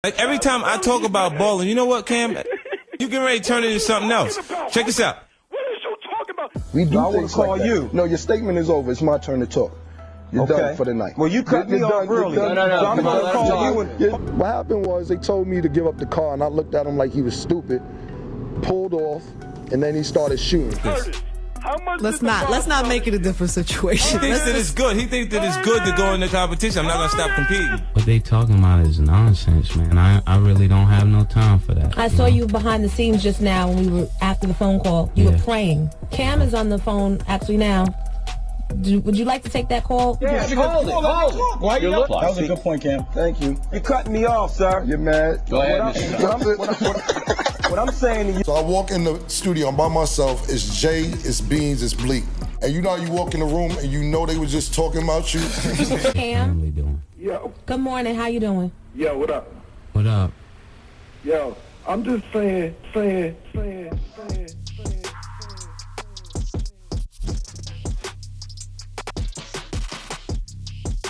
Like every time I talk about balling, you know what, Cam? You get ready to turn it into something else. Check this out. What is you talking about? We do I want things to call like that. you. No, your statement is over. It's my turn to talk. You're done for the night. Well, you cut me off early. No. So I'm going to call you. What happened was they told me to give up the car, and I looked at him like he was stupid, pulled off, and then he started shooting. Curtis, how much Let's not make it a different situation. He thinks that it's good. He thinks that it's good to go in the competition. I'm not gonna stop competing. What they talking about is nonsense, man. I really don't have no time for that. I saw you behind the scenes just now when we were after the phone call. You were praying. Cam is on the phone actually now. Would you like to take that call? Yeah, hold it. Why you look? That was a good point, Cam. Thank you. You're cutting me off, sir. You're mad. Go ahead. What I'm saying to you. So I walk in the studio, I'm by myself, it's Jay, it's Beans, it's Bleak. And you know how you walk in the room and you know they was just talking about you? Cam? Doing? Yo. Good morning. How you doing? Yo, what up? What up? Yo, I'm just saying.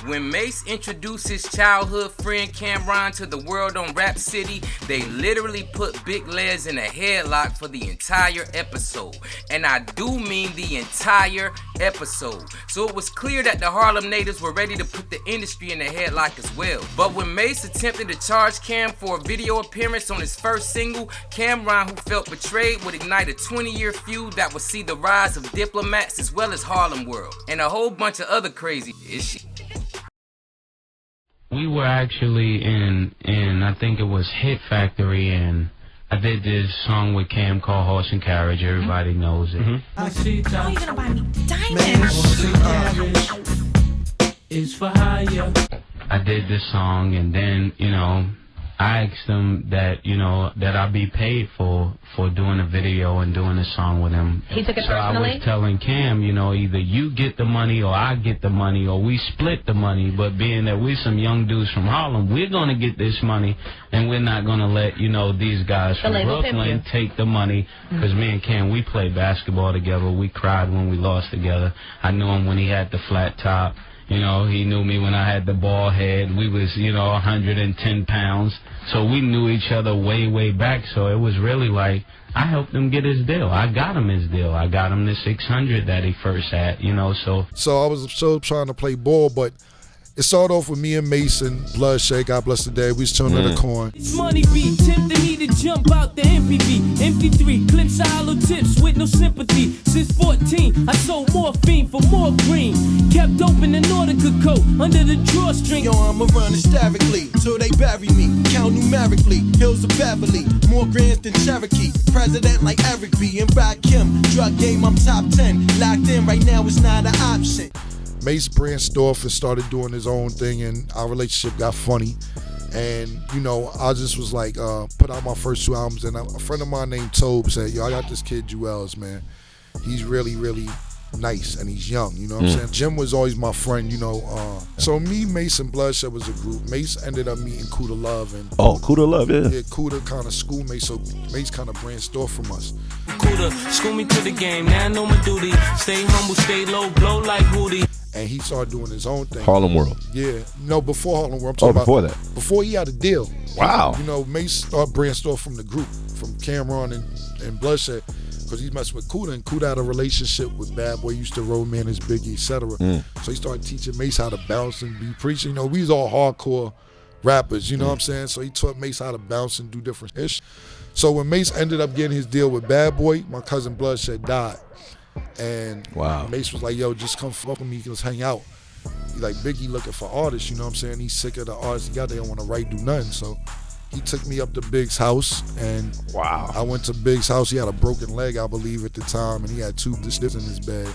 When MaSe introduced his childhood friend Cameron to the world on Rap City, they literally put Big Les in a headlock for the entire episode. And I do mean the entire episode. So it was clear that the Harlem natives were ready to put the industry in a headlock as well. But when MaSe attempted to charge Cam for a video appearance on his first single, Cameron, who felt betrayed, would ignite a 20-year feud that would see the rise of Diplomats as well as Harlem World and a whole bunch of other crazy shit. We were actually in I think it was Hit Factory, and I did this song with Cam called Horse and Carriage. Everybody knows it. Oh, you're gonna buy me diamonds. Is for hire. I did this song, and then, you know, I asked him that, you know, that I be paid for doing a video and doing a song with him. He took it so personally? I was telling Cam, you know, either you get the money or I get the money or we split the money. But being that we're some young dudes from Harlem, we're going to get this money, and we're not going to let, you know, these guys from Brooklyn take the money. Because me and Cam, we played basketball together. We cried when we lost together. I knew him when he had the flat top. You know, he knew me when I had the bald head. We was, you know, 110 pounds. So we knew each other way, way back. So it was really like, I helped him get his deal. I got him his deal. I got him the 600 that he first had, you know, so. So I was still trying to play ball, but it started off with me and Mason, Bloodshed, God bless the day. We was turning the coin. It's money beat, tempting me to jump out the MPV. MP3, clips, hollow tips with no sympathy. Since 14, I sold morphine for more green. Kept open in Nordica coat under the drawstring. Yo, I'm around hysterically till they bury me. Count numerically, hills of Beverly, more grand than Cherokee. President like Eric B. and Rakim. Drug game, I'm top 10. Locked in right now, it's not an option. MaSe branched off and started doing his own thing, and our relationship got funny. And, you know, I just was like, put out my first 2 albums, and a friend of mine named Tobe said, yo, I got this kid, Jewels, man. He's really, really nice, and he's young, you know what I'm saying? Jim was always my friend, you know. So me, MaSe, and Bloodshed was a group. MaSe ended up meeting Kuda Love. And, Kuda Love, yeah. Yeah, Kuda kind of schooled MaSe, so MaSe kind of branched off from us. Kuda, school me to the game, now I know my duty. Stay humble, stay low, blow like Hootie. And he started doing his own thing. Harlem World. Yeah. No, before Harlem World. I'm talking before about that. Before he had a deal. Wow. You know, MaSe branched off from the group, from Cameron and Bloodshed, because he messed with Kuda, and Kuda had a relationship with Bad Boy, used to road manage Biggie, etc. So he started teaching MaSe how to bounce and be preaching. You know, we was all hardcore rappers, you know what I'm saying? So he taught MaSe how to bounce and do different ish. So when MaSe ended up getting his deal with Bad Boy, my cousin Bloodshed died. And MaSe was like, yo, just come fuck with me, let's hang out. He like, Biggie looking for artists, you know what I'm saying? He's sick of the artists he got, they don't want to write, do nothing. So he took me up to Big's house, and I went to Big's house. He had a broken leg, I believe, at the time, and he had 2 discs in his bed.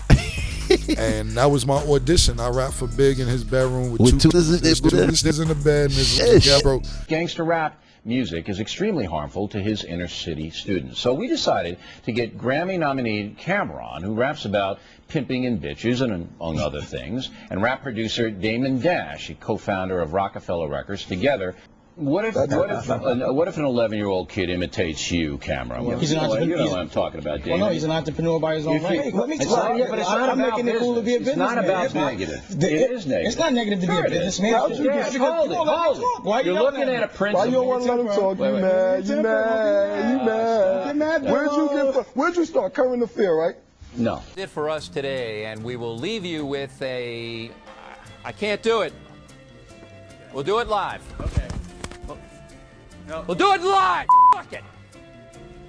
And that was my audition. I rapped for Big in his bedroom with two discs in the bed, and his broke. Gangster rap music is extremely harmful to his inner city students. So we decided to get Grammy nominee Cameron, who raps about pimping and bitches and among other things, and rap producer Damon Dash, a co-founder of Roc-A-Fella Records, together. What if an 11-year-old kid imitates you, Cameron? Yeah. He's an entrepreneur. You know what I'm talking about, David. Well, no, he's an entrepreneur by his own right. But it's not about business. It cool to be a businessman. It's not about negative. It is negative. It's not negative to be a businessman. Hold it. You're looking at a principle. Why you don't want to let him talk? You mad. Where'd you start? Current affair, right? No. That's it for us today, and we will leave you with a... I can't do it. We'll do it live. Okay. We'll do it live. Fuck it.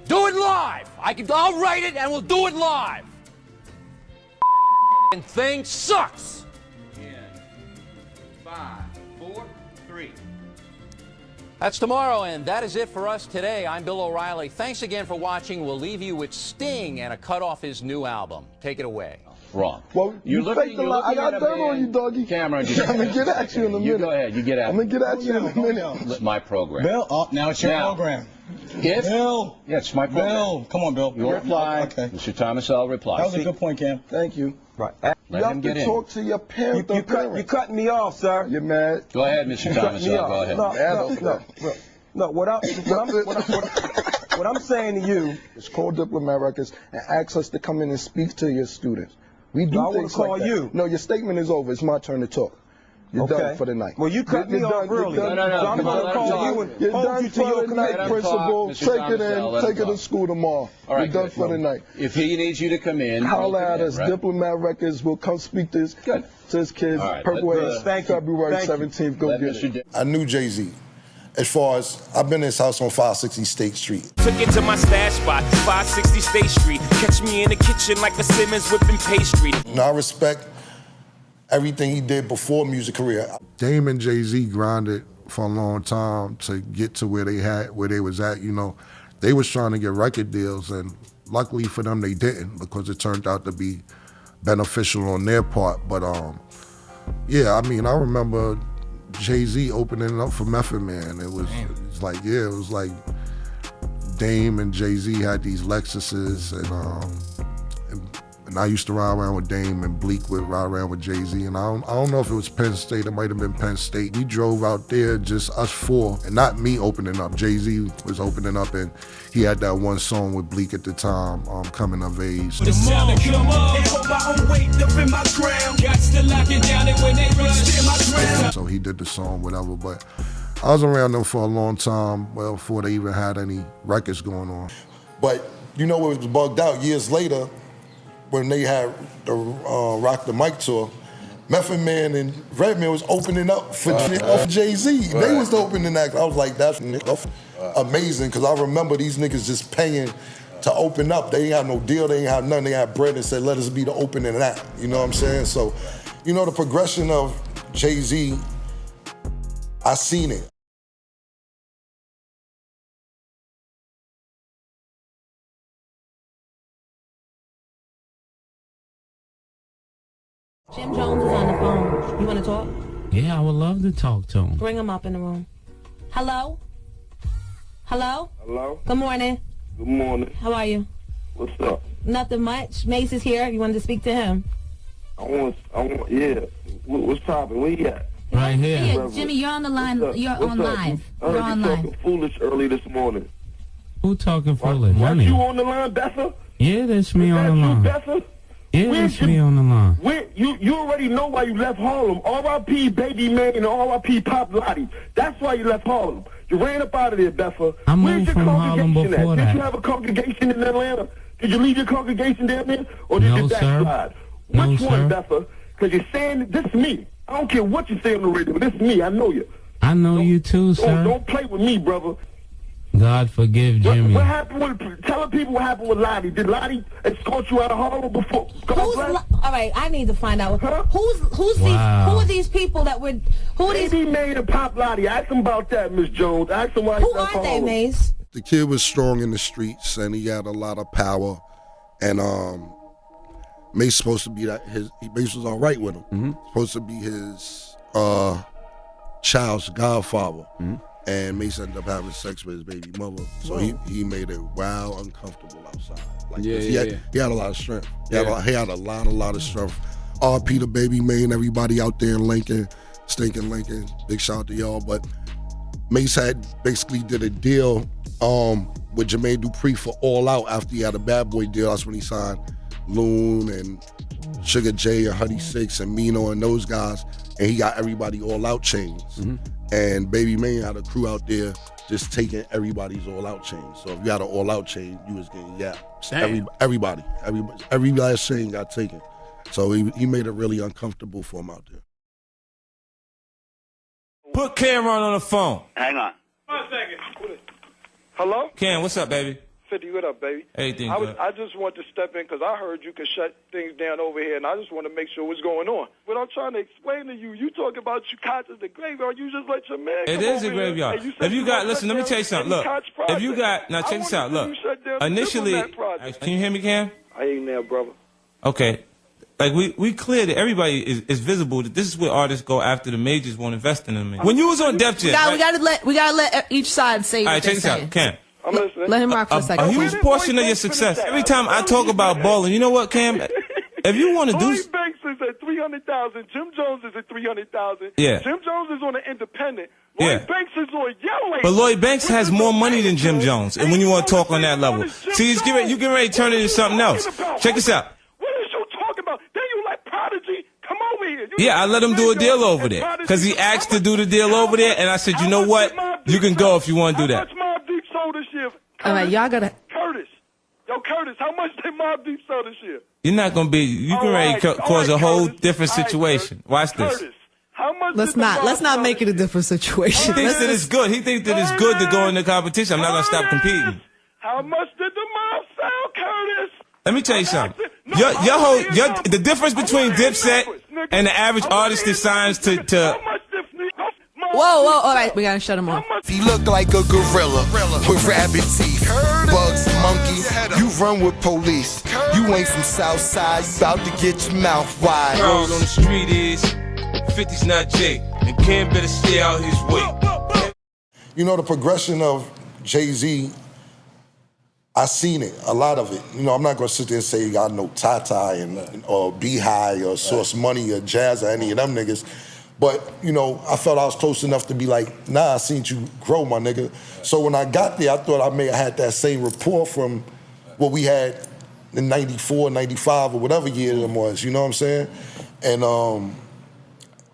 Do it live. I'll write it and we'll do it live. And thing sucks. In 5, 4, 3. That's tomorrow, and that is it for us today. I'm Bill O'Reilly. Thanks again for watching. We'll leave you with Sting and a cut off his new album. Take it away. Wrong. Well, you faked a lot. I got dirt on you, doggy. Cameron, I'm going to get at you in a minute. You go ahead. You get at me. I'm going to get at you in a minute. My program. Bill, now it's your program. Bill. Yeah, it's my program. Bill, come on, Bill. You'll reply. Okay. Mr. Thomas, I'll reply. That was a good point, Cam. Thank you. Right. You have to talk to your parent. You're cutting me off, sir. You're mad. Go ahead, Mr. Thomas. Go ahead. No, what I'm saying to you, it's called Diplomat Records and ask us to come in and speak to your students. We do I things call like that. you. No, your statement is over. It's my turn to talk. You're done for the night. Well, you cut me off early. No. So I'm going to call you and You're hold done you to your for the night, commitment. principal. Take it in. Take it to school tomorrow. All right, you're done for the night. If he needs you to come in, holler at us. Right? Diplomat Records will come speak to his kids. Right, Purple Haze, February 17th. Go get it. I knew Jay-Z. As far as I've been in his house on 560 State Street. Took it to my stash spot, 560 State Street. Catch me in the kitchen like a Simmons whipping pastry. And I respect everything he did before music career. Dame and Jay-Z grinded for a long time to get to where they was at. You know, they was trying to get record deals, and luckily for them, they didn't, because it turned out to be beneficial on their part. But yeah, I mean, I remember Jay-Z opening up for Method Man. It was like Dame and Jay-Z had these Lexuses, and I used to ride around with Dame, and Bleak would ride around with Jay-Z. And I don't know if it was Penn State, it might have been Penn State. We drove out there, just us four, and not me opening up. Jay-Z was opening up, and he had that one song with Bleak at the time, Coming of Age. So he did the song, whatever, but I was around them for a long time, well, before they even had any records going on. But you know what was bugged out years later, when they had the Rock the Mic tour, Method Man and Redman was opening up for Jay-Z. They was the opening act. I was like, that's amazing, because I remember these niggas just paying to open up. They ain't had no deal, they ain't had nothing. They had bread and said, let us be the opening act. You know what I'm saying? So, you know, the progression of Jay-Z, I seen it. Jim Jones is on the phone. You want to talk? Yeah, I would love to talk to him. Bring him up in the room. Hello? Hello? Hello? Good morning. Good morning. How are you? What's up? Nothing much. MaSe is here. You wanted to speak to him. Yeah. What's poppin'? Where you at? Right here. Hey, Jimmy, you're on the line. You're on live. You're on live. Talking foolish early this morning. Who talking foolish? That's you on the line, Betha? Yeah, that's me on the line. Betha? Yeah, that's me on the line. You already know why you left Harlem. R.I.P. Baby Man and R.I.P. Pop Lottie. That's why you left Harlem. You ran up out of there, Betha. I moved from Harlem before that. Did you have a congregation in Atlanta? Did you leave your congregation down there? Or did you backslide? Which one, Betha? Because you're saying, this is me. I don't care what you say on the radio, but this is me. I know you. I know you too, sir. Don't play with me, brother. God forgive Jimmy. What happened with, tell the people what happened with Lottie. Did Lottie escort you out of Harlem before? All right, I need to find out. Who are these people that would, who are these? Baby Made and Pop Lottie. Ask them about that, Miss Jones. Ask them why Who are they, MaSe? The kid was strong in the streets, and he had a lot of power, and MaSe supposed to be MaSe was all right with him. Supposed to be his child's godfather. And MaSe ended up having sex with his baby mother. So he made it wild, uncomfortable outside. Like he had a lot of strength. He had a lot of strength. R.P. the Baby Man, everybody out there in Lincoln, stinking Lincoln. Big shout out to y'all. But MaSe had basically did a deal with Jermaine Dupri for All Out after he had a Bad Boy deal. That's when he signed Loon and Sugar J and Honey Six and Mino and those guys, and he got everybody All Out chains. And Baby Mane had a crew out there just taking everybody's All Out chains. So if you had an All Out chain, you was getting yapped. Everybody, every last chain got taken. So he made it really uncomfortable for him out there. Put Cameron on the phone. Hang on. 1 second. Hello? Cam, what's up, baby? 50, what up, baby? Everything good. I just want to step in because I heard you could shut things down over here, and I just want to make sure what's going on. What I'm trying to explain to you, you talk about you conscious the graveyard, you just let your man It is a graveyard. If you got, listen, let me tell you something. Look, if you got, now check this out. Look, initially, can you hear me, Cam? I ain't there, brother. Okay. Like, we clear that everybody is visible that this is where artists go after the majors won't invest in them. When you was on Def Jam, we gotta let each side say all what right, check this saying. out, Cam. I'm listening. Let him rock for a second. A huge portion of your success. Every time I talk about balling, you know what, Cam? If you want to do, Lloyd Banks is at 300,000. Jim Jones is at 300,000. Yeah. Jim Jones is on an independent. Lloyd Banks is on Yellow. but Lloyd Banks has more money than Jim Jones, and when you want to talk on that level, see, you get ready to turn it into something else. Check this out. What is you talking about? Then you let Prodigy come over here. Yeah, I let him do a deal over there because he asked to do the deal over there, and I said, you know what? You can go if you want to do that. How much Mobb Deep sold this year? All right, y'all gotta. Curtis. Yo, Curtis, how much did Mobb Deep sell this year? You're not gonna be. You can ready to cause a whole different situation. Watch this. Curtis, how much Let's not make it a different situation. He thinks that it's good. He thinks that it's good to go in the competition. I'm not gonna stop competing. How much did the mob sell, Curtis? Let me tell you something. The difference between Dipset and the average artist that signs to Whoa, all right, we gotta shut him off. He look like a gorilla with rabbit teeth, bugs, monkey. You run with police. You ain't from Southside, you about to get your mouth wide. Word on the street is 50's not Jake, and Cam better stay out his way. You know, the progression of Jay-Z, I seen it, a lot of it. You know, I'm not gonna sit there and say you got no Tata or B-High or Source Money or Jazz or any of them niggas. But, you know, I felt I was close enough to be like, nah, I seen you grow, my nigga. So when I got there, I thought I may have had that same rapport from what we had in 94, 95, or whatever year it was, you know what I'm saying? And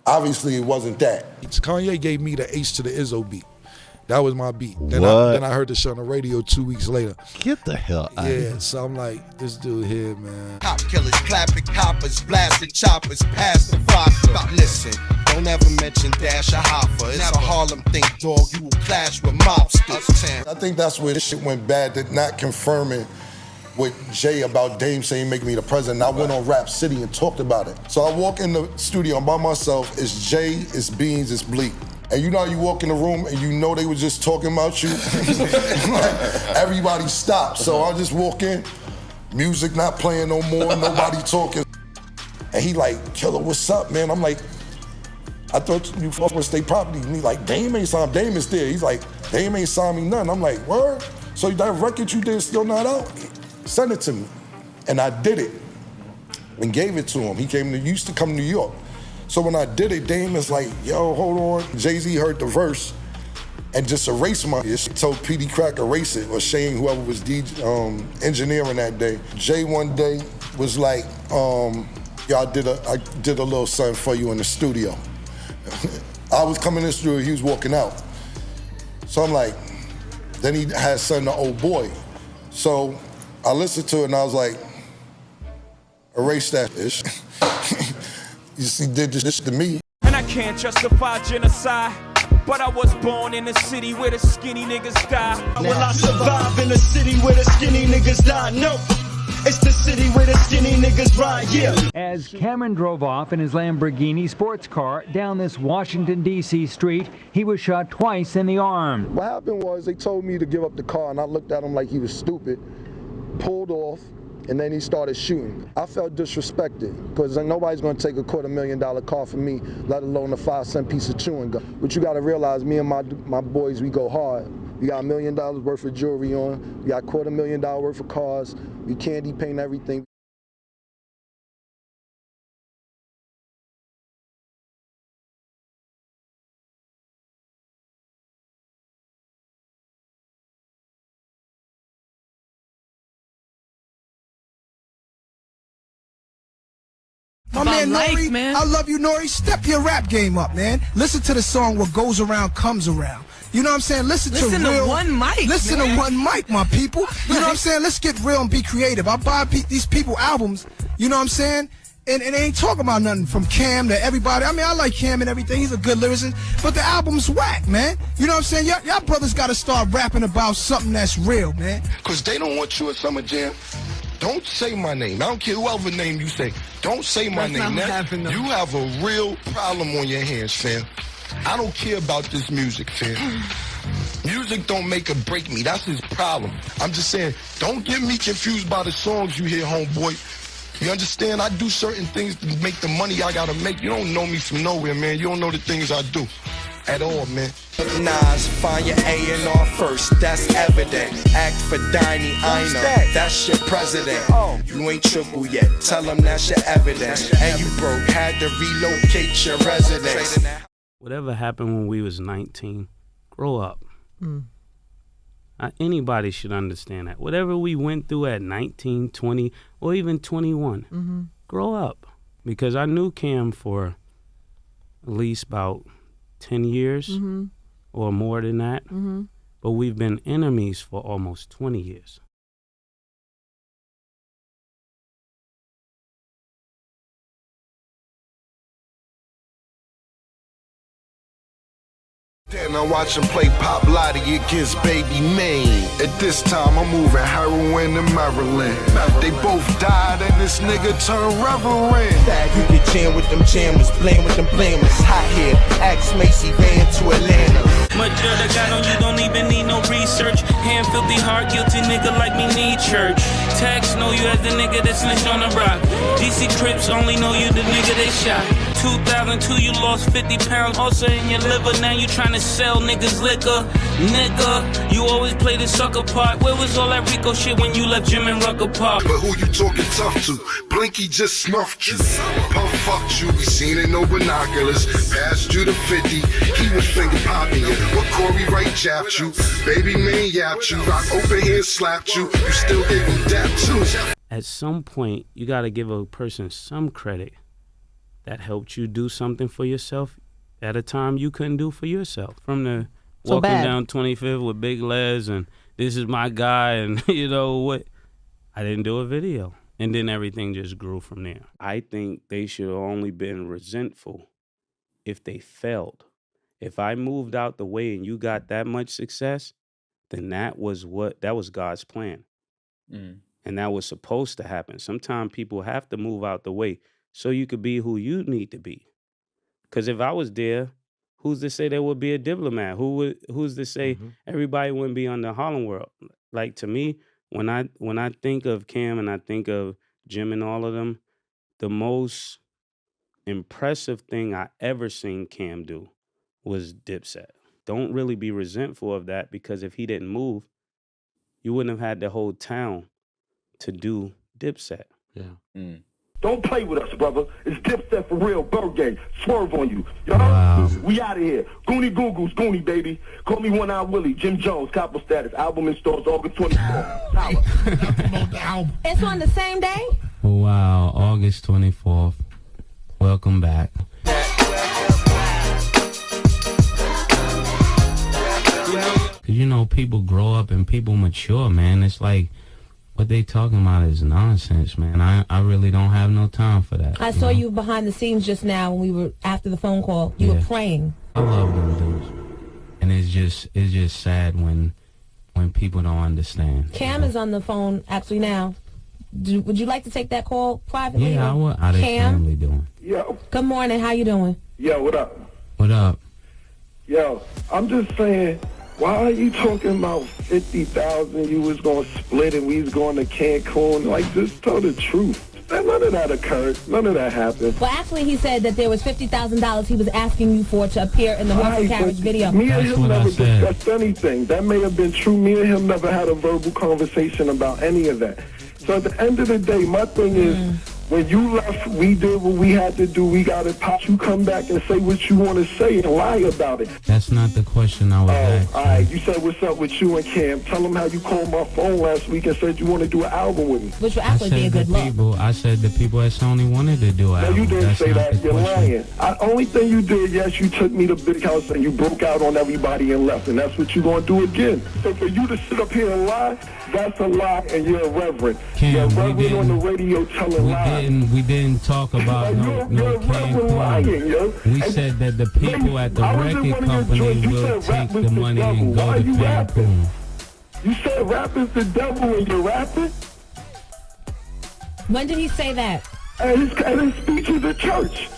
obviously it wasn't that. Kanye gave me the H to the Izzo beat. That was my beat. Then I heard the shit on the radio 2 weeks later. Get the hell out of here. Yeah, so I'm like, this dude here, man. Cop killers, clapping coppers, blasting choppers, past the vodka. Listen, don't ever mention Dash or Hoffa. It's a Harlem thing, dog. You will clash with mobsters. I think that's where this shit went bad, that not confirming with Jay about Dame saying make me the president. I went on Rap City and talked about it. So I walk in the studio by myself, it's Jay, it's Beans, it's Bleak. And you know how you walk in the room and you know they were just talking about you? Like, everybody stopped. So I just walk in, music not playing no more, nobody talking. And he like, Killer, what's up, man? I'm like, I thought you fuck with state property. And he like, Dame ain't signed, Dame is there. He's like, Dame ain't signed me nothing. I'm like, word? So that record you did still not out? Send it to me. And I did it and gave it to him. He used to come to New York. So when I did it, Dame is like, yo, hold on. Jay-Z heard the verse and just erased my shit. Told PD Crack erase it, or Shane, whoever was engineering that day. Jay one day was like, yo, I did a little something for you in the studio. I was coming in the studio, he was walking out. So I'm like, then he had something to Old Boy. So I listened to it and I was like, erase that ish. You see, did this to me. And I can't justify genocide, but I was born in a city where the skinny niggas die. Will I survive in a city where the skinny niggas die? No. It's the city where the skinny niggas ride, yeah. As Cameron drove off in his Lamborghini sports car down this Washington, D.C. street, he was shot twice in the arm. What happened was they told me to give up the car, and I looked at him like he was stupid, pulled off, and then he started shooting. I felt disrespected, because nobody's gonna take a $250,000 car from me, let alone a 5-cent piece of chewing gum. But you gotta realize, me and my boys, we go hard. We got $1 million worth of jewelry on, we got $250,000 worth of cars, we candy paint everything. My man Nori, I love you, Nori. Step your rap game up, man. Listen to the song "What Goes Around Comes Around." You know what I'm saying? Listen to one mic. Listen to one mic, my people. You know what I'm saying? Let's get real and be creative. I buy these people albums. You know what I'm saying? And it ain't talking about nothing from Cam to everybody. I mean, I like Cam and everything. He's a good lyricist. But the album's whack, man. You know what I'm saying? Y'all brothers got to start rapping about something that's real, man. Because they don't want you at Summer Jam. Don't say my name. I don't care whoever name you say. Don't say my name. You have a real problem on your hands, fam. I don't care about this music, fam. Music don't make or break me. That's his problem. I'm just saying, don't get me confused by the songs you hear, homeboy. You understand? I do certain things to make the money I gotta make. You don't know me from nowhere, man. You don't know the things I do at all, man. Nas, find your A&R first, that's evident. Act for Diney, I know, that's your president. You ain't triple yet, tell them that's your evidence. And you broke, had to relocate your residence. Whatever happened when we was 19, grow up. Anybody should understand that. Whatever we went through at 19, 20, or even 21, grow up. Because I knew Cam for at least about 10 years or more than that. But we've been enemies for almost 20 years. Then I watch him play Pop Lottie against Baby Maine. At this time, I'm moving heroin to Maryland. They both died and this nigga turned reverend. You can jam with them jammers, blame with them blamers. Hot here, ask MaSe, van to Atlanta. Much dirt I got on you, don't even need no research. Hand filthy, heart guilty nigga like me need church. Tax know you as the nigga that snitched on the rock. DC Crips only know you the nigga they shot. 2002 you lost 50 pounds, also in your liver. Now you tryna sell niggas liquor. Nigga, you always play the sucker part. Where was all that Rico shit when you left Jim and Rucker Park? But who you talking tough to? Blinky just snuffed you. Puff fucked you, we seen it no binoculars. Passed you to 50, he was finger popping you. What Corey Wright japped you, Baby Man yapped you, Rock open hand slapped you, you still gave him dap too. At some point, you gotta give a person some credit that helped you do something for yourself at a time you couldn't do for yourself. From the walking down 25th with Big Les and this is my guy and you know what, I didn't do a video. And then everything just grew from there. I think they should have only been resentful if they failed. If I moved out the way and you got that much success, then that was God's plan. And that was supposed to happen. Sometimes people have to move out the way so you could be who you need to be. Because if I was there, who's to say there would be a diplomat? Who's to say everybody wouldn't be on the Harlem World? Like, to me, when I think of Cam and I think of Jim and all of them, the most impressive thing I ever seen Cam do was Dipset. Don't really be resentful of that, because if he didn't move, you wouldn't have had the whole town to do Dipset. Don't play with us, brother. It's Dipset for real. Bird Gang. Swerve on you. Y'all, we out of here. Goonie Googles, Goonie, baby. Call me One Eye Willie. Jim Jones, Capo Status. Album in stores August 24th. It's on the same day? Wow, August 24th. Welcome back. You know, people grow up and people mature, man. It's like, what they talking about is nonsense, man. I really don't have no time for that. I saw you behind the scenes just now when we were after the phone call. You were praying. I love them dudes, and it's just sad when people don't understand. Cam is on the phone actually now. Would you like to take that call privately? Yeah, I would. How they family doing? Yo. Good morning. How you doing? Yo, what up? What up? Yo, I'm just saying, why are you talking about 50,000? You was gonna split and we was going to Cancun. Like, just tell the truth. None of that occurred. None of that happened. Well, actually, he said that there was $50,000 he was asking you for to appear in the horse and carriage video. Me and him never discussed anything. That may have been true. Me and him never had a verbal conversation about any of that. So at the end of the day, my thing is, When you left, we did what we had to do. We got it popped. You come back and say what you want to say and lie about it. That's not the question I was asking. All right. You said what's up with you and Cam. Tell them how you called my phone last week and said you want to do an album with me. Which would actually be a good look. I said the people at Sony wanted to do an album. No, you didn't That's say not that. the You're question. lying. Only thing you did, yes, you took me to Big House and you broke out on everybody and left. And that's what you're going to do again. So for you to sit up here and lie, that's a lie and you're irreverent. You're irreverent on the radio telling lies. We didn't talk about no Cancun. We said that the people at the record company will take the money and go to Cancun. You said rap is the devil and you're rapping? When did he say that? At his speeches at church.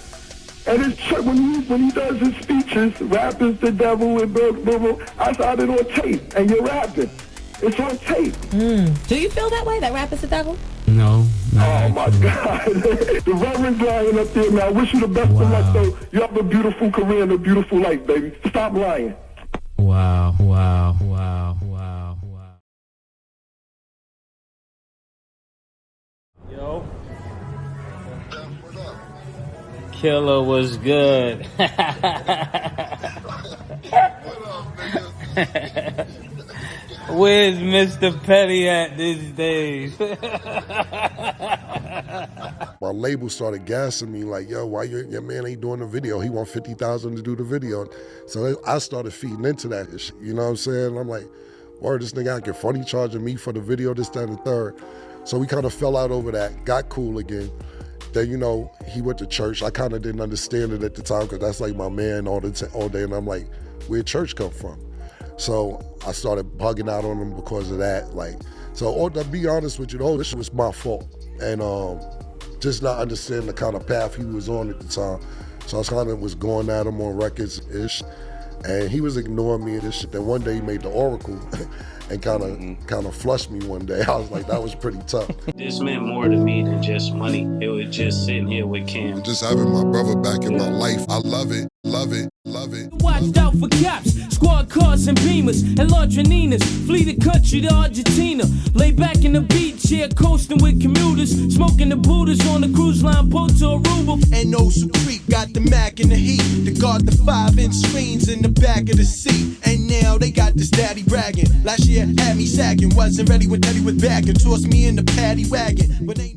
At his church, when he does his speeches, rap is the devil and blah, blah, blah. I got it on tape and you're rapping. It's on tape. Do you feel that way, that rap is the devil? No. Oh, my God. The Reverend's lying up there, man. I wish you the best of luck, though. You have a beautiful career and a beautiful life, baby. Stop lying. Wow. Yo. Killer was good. Where's Mr. Petty at these days? My label started gassing me like, yo, why your man ain't doing the video? He want $50,000 to do the video. So I started feeding into that shit, you know what I'm saying? I'm like, word, this nigga out here funny charging me for the video, this, that, and the third. So we kind of fell out over that, got cool again. Then, you know, he went to church. I kind of didn't understand it at the time because that's like my man all day. And I'm like, where'd church come from? So I started bugging out on him because of that. So to be honest with you, the whole shit was my fault. And just not understanding the kind of path he was on at the time. So I kind of was going at him on records-ish. And he was ignoring me and this shit. Then one day he made the Oracle and kind of flushed me one day. I was like, that was pretty tough. This meant more to me than just money. It was just sitting here with Cam. Just having my brother back in my life, I love it, love it, love it. Watched out for cops, squad cars and beamers, and Ladroninas. Flee the country to Argentina. Lay back in the beach chair, coasting with commuters, smoking the Buddhas on the cruise line boat to Aruba. And Ocean Creek got the Mac in the heat to guard the 5-inch screens in the back of the seat. And now they got this daddy bragging. Last year had me sagging, wasn't ready when Daddy was back and tossed me in the paddy wagon. But ain't